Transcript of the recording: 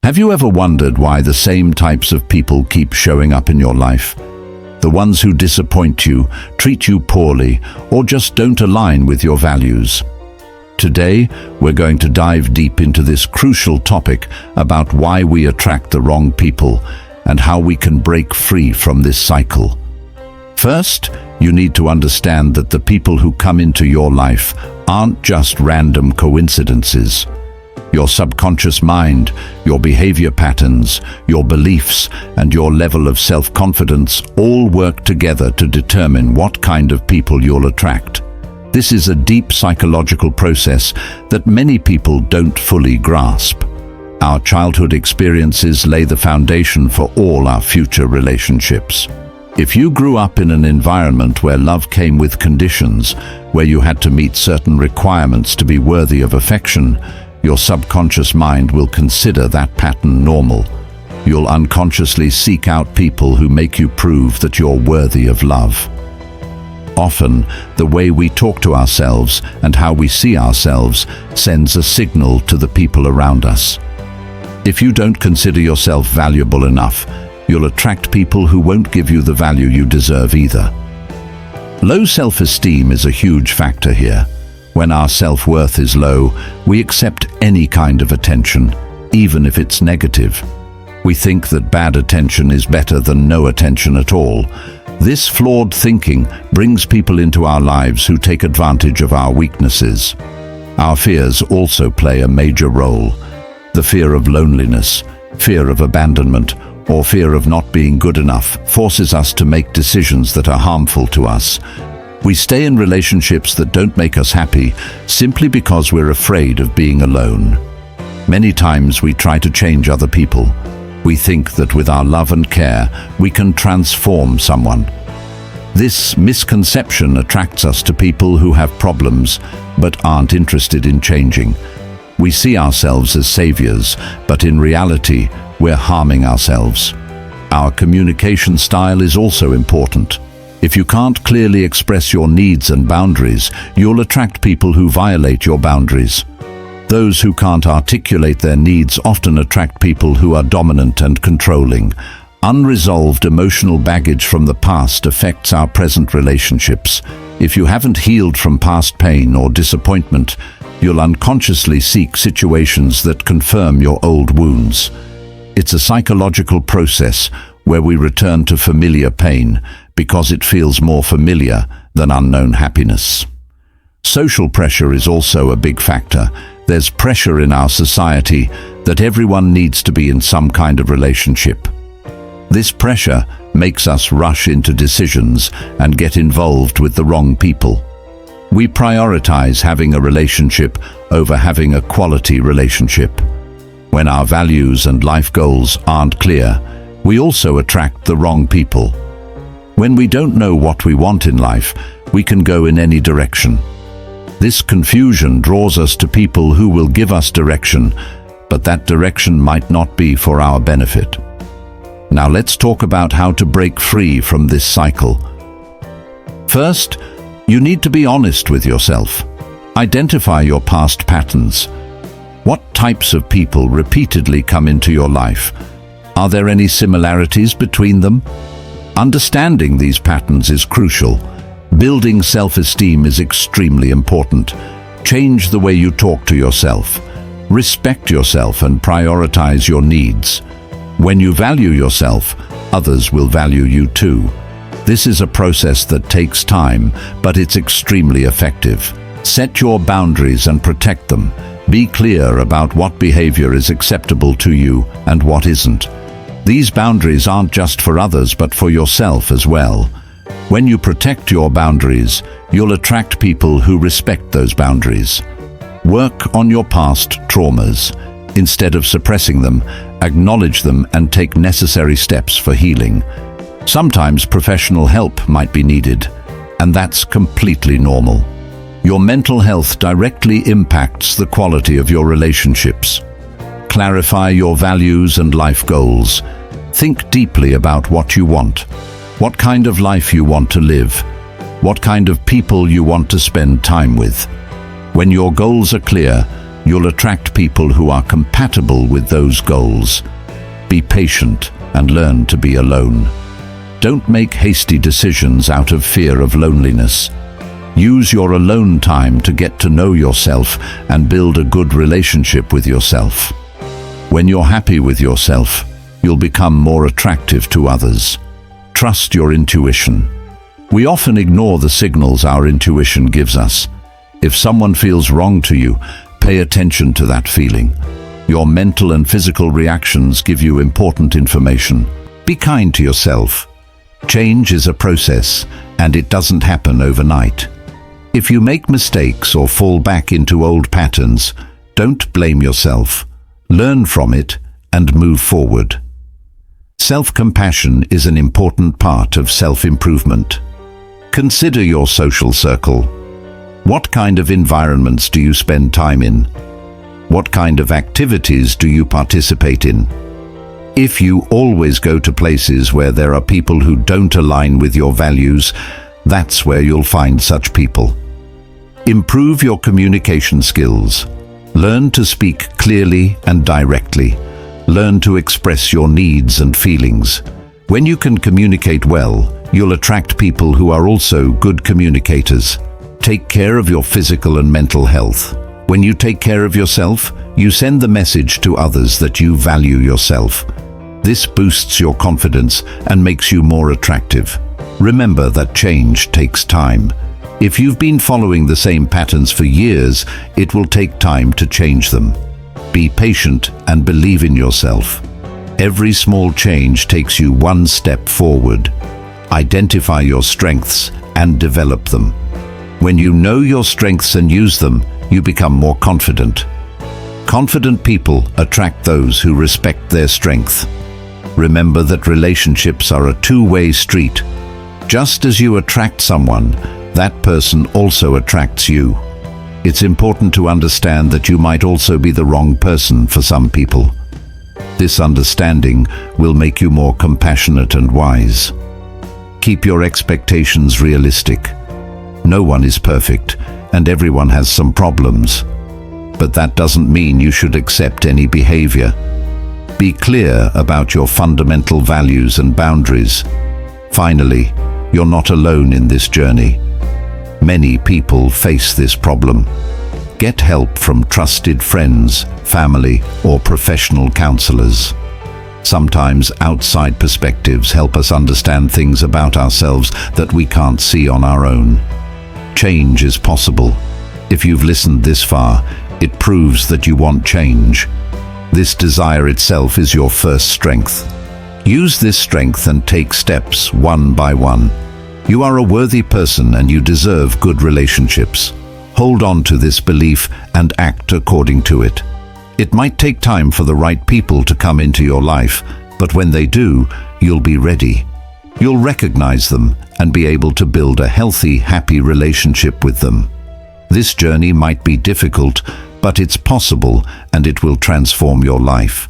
Have you ever wondered why the same types of people keep showing up in your life? The ones who disappoint you, treat you poorly, or just don't align with your values. Today, we're going to dive deep into this crucial topic about why we attract the wrong people and how we can break free from this cycle. First, you need to understand that the people who come into your life aren't just random coincidences. Your subconscious mind, your behavior patterns, your beliefs, and your level of self-confidence all work together to determine what kind of people you'll attract. This is a deep psychological process that many people don't fully grasp. Our childhood experiences lay the foundation for all our future relationships. If you grew up in an environment where love came with conditions, where you had to meet certain requirements to be worthy of affection, your subconscious mind will consider that pattern normal. You'll unconsciously seek out people who make you prove that you're worthy of love. Often, the way we talk to ourselves and how we see ourselves sends a signal to the people around us. If you don't consider yourself valuable enough, you'll attract people who won't give you the value you deserve either. Low self-esteem is a huge factor here. When our self-worth is low, we accept any kind of attention, even if it's negative. We think that bad attention is better than no attention at all. This flawed thinking brings people into our lives who take advantage of our weaknesses. Our fears also play a major role. The fear of loneliness, fear of abandonment, or fear of not being good enough forces us to make decisions that are harmful to us. We stay in relationships that don't make us happy simply because we're afraid of being alone. Many times we try to change other people. We think that with our love and care, we can transform someone. This misconception attracts us to people who have problems but aren't interested in changing. We see ourselves as saviors, but in reality, we're harming ourselves. Our communication style is also important. If you can't clearly express your needs and boundaries, you'll attract people who violate your boundaries. Those who can't articulate their needs often attract people who are dominant and controlling. Unresolved emotional baggage from the past affects our present relationships. If you haven't healed from past pain or disappointment, you'll unconsciously seek situations that confirm your old wounds. It's a psychological process where we return to familiar pain because it feels more familiar than unknown happiness. Social pressure is also a big factor. There's pressure in our society that everyone needs to be in some kind of relationship. This pressure makes us rush into decisions and get involved with the wrong people. We prioritize having a relationship over having a quality relationship. When our values and life goals aren't clear, we also attract the wrong people. When we don't know what we want in life, we can go in any direction. This confusion draws us to people who will give us direction, but that direction might not be for our benefit. Now let's talk about how to break free from this cycle. First, you need to be honest with yourself. Identify your past patterns. What types of people repeatedly come into your life? Are there any similarities between them? Understanding these patterns is crucial. Building self-esteem is extremely important. Change the way you talk to yourself. Respect yourself and prioritize your needs. When you value yourself, others will value you too. This is a process that takes time, but it's extremely effective. Set your boundaries and protect them. Be clear about what behavior is acceptable to you and what isn't. These boundaries aren't just for others, but for yourself as well. When you protect your boundaries, you'll attract people who respect those boundaries. Work on your past traumas. Instead of suppressing them, acknowledge them and take necessary steps for healing. Sometimes professional help might be needed, and that's completely normal. Your mental health directly impacts the quality of your relationships. Clarify your values and life goals. Think deeply about what you want. What kind of life you want to live. What kind of people you want to spend time with. When your goals are clear, You'll attract people who are compatible with those goals. Be patient and learn to be alone. Don't make hasty decisions out of fear of loneliness. Use your alone time to get to know yourself and build a good relationship with yourself. When you're happy with yourself, you'll become more attractive to others. Trust your intuition. We often ignore the signals our intuition gives us. If someone feels wrong to you, pay attention to that feeling. Your mental and physical reactions give you important information. Be kind to yourself. Change is a process, and it doesn't happen overnight. If you make mistakes or fall back into old patterns, don't blame yourself. Learn from it and move forward. Self-compassion is an important part of self-improvement. Consider your social circle. What kind of environments do you spend time in? What kind of activities do you participate in? If you always go to places where there are people who don't align with your values, that's where you'll find such people. Improve your communication skills. Learn to speak clearly and directly. Learn to express your needs and feelings. When you can communicate well, you'll attract people who are also good communicators. Take care of your physical and mental health. When you take care of yourself, you send the message to others that you value yourself. This boosts your confidence and makes you more attractive. Remember that change takes time. If you've been following the same patterns for years, it will take time to change them. Be patient and believe in yourself. Every small change takes you one step forward. Identify your strengths and develop them. When you know your strengths and use them, you become more confident. Confident people attract those who respect their strength. Remember that relationships are a two-way street. Just as you attract someone, that person also attracts you. It's important to understand that you might also be the wrong person for some people. This understanding will make you more compassionate and wise. Keep your expectations realistic. No one is perfect, and everyone has some problems. But that doesn't mean you should accept any behavior. Be clear about your fundamental values and boundaries. Finally, you're not alone in this journey. Many people face this problem. Get help from trusted friends, family, or professional counselors. Sometimes outside perspectives help us understand things about ourselves that we can't see on our own. Change is possible. If you've listened this far, it proves that you want change. This desire itself is your first strength. Use this strength and take steps one by one. You are a worthy person and you deserve good relationships. Hold on to this belief and act according to it. It might take time for the right people to come into your life, but when they do, you'll be ready. You'll recognize them and be able to build a healthy, happy relationship with them. This journey might be difficult, but it's possible and it will transform your life.